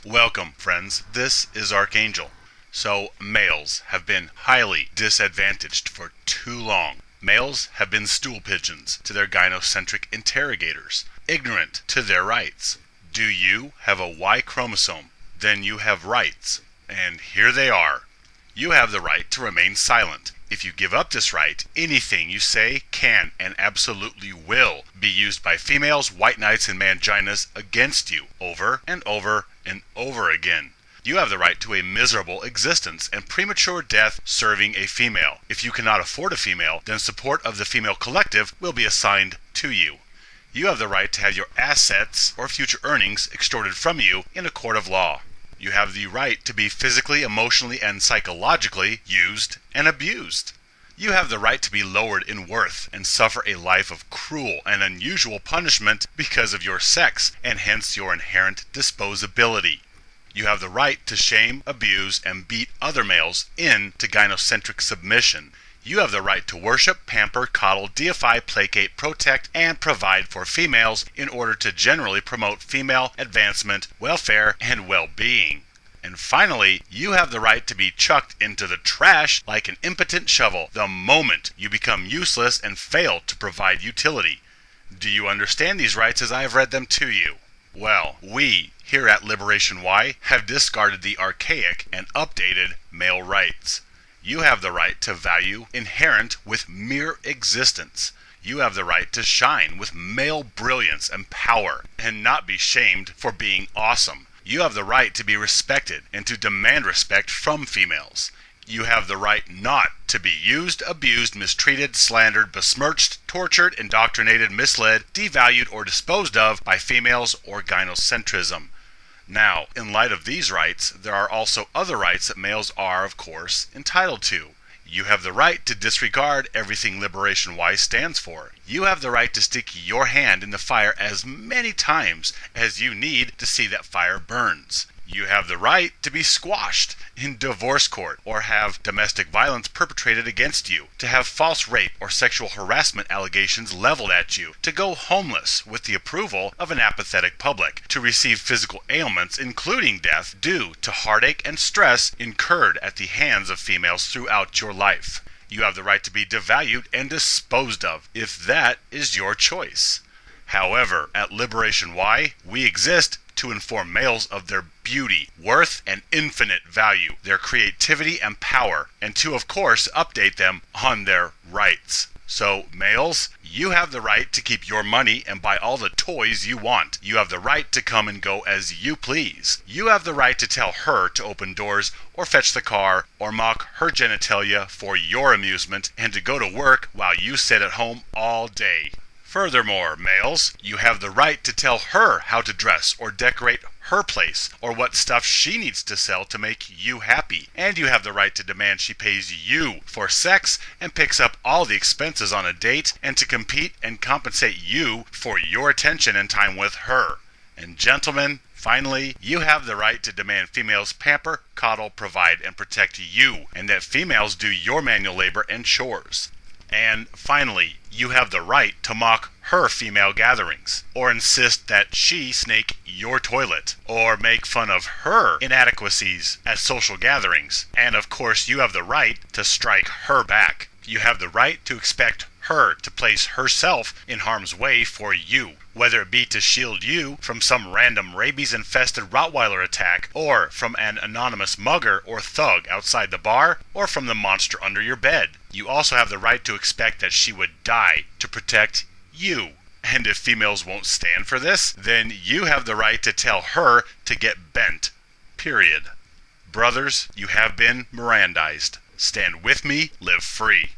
Welcome, friends. This is Archangel. So, males have been highly disadvantaged for too long. Males have been stool pigeons to their gynocentric interrogators, ignorant to their rights. Do you have a Y chromosome? Then you have rights. And here they are. You have the right to remain silent. If you give up this right, anything you say can and absolutely will be used by females, white knights, and manginas against you over and over and over again. You have the right to a miserable existence and premature death serving a female. If you cannot afford a female, then support of the female collective will be assigned to you. You have the right to have your assets or future earnings extorted from you in a court of law. You have the right to be physically, emotionally, and psychologically used and abused. You have the right to be lowered in worth and suffer a life of cruel and unusual punishment because of your sex and hence your inherent disposability. You have the right to shame, abuse, and beat other males into gynocentric submission. You have the right to worship, pamper, coddle, deify, placate, protect, and provide for females in order to generally promote female advancement, welfare, and well-being. And finally, you have the right to be chucked into the trash like an impotent shovel the moment you become useless and fail to provide utility. Do you understand these rights as I have read them to you? Well, we, here at Liberation Y, have discarded the archaic and updated male rights. You have the right to value inherent with mere existence. You have the right to shine with male brilliance and power and not be shamed for being awesome. You have the right to be respected and to demand respect from females. You have the right not to be used, abused, mistreated, slandered, besmirched, tortured, indoctrinated, misled, devalued, or disposed of by females or gynocentrism. Now, in light of these rights, there are also other rights that males are, of course, entitled to. You have the right to disregard everything Liberation Y stands for. You have the right to stick your hand in the fire as many times as you need to see that fire burns. You have the right to be squashed in divorce court or have domestic violence perpetrated against you, to have false rape or sexual harassment allegations leveled at you, to go homeless with the approval of an apathetic public, to receive physical ailments including death due to heartache and stress incurred at the hands of females throughout your life. You have the right to be devalued and disposed of, if that is your choice. However, at Liberation Y, we exist to inform males of their beauty, worth, and infinite value, their creativity and power, and to, of course, update them on their rights. So, males, you have the right to keep your money and buy all the toys you want. You have the right to come and go as you please. You have the right to tell her to open doors or fetch the car or mock her genitalia for your amusement and to go to work while you sit at home all day. Furthermore, males, you have the right to tell her how to dress or decorate her place or what stuff she needs to sell to make you happy. And you have the right to demand she pays you for sex and picks up all the expenses on a date and to compete and compensate you for your attention and time with her. And gentlemen, finally, you have the right to demand females pamper, coddle, provide, and protect you, and that females do your manual labor and chores. And finally, you have the right to mock her female gatherings, or insist that she snake your toilet, or make fun of her inadequacies at social gatherings. And of course, you have the right to strike her back. You have the right to expect her to place herself in harm's way for you, whether it be to shield you from some random rabies-infested Rottweiler attack, or from an anonymous mugger or thug outside the bar, or from the monster under your bed. You also have the right to expect that she would die to protect you. And if females won't stand for this, then you have the right to tell her to get bent. Period. Brothers, you have been Mirandized. Stand with me, live free.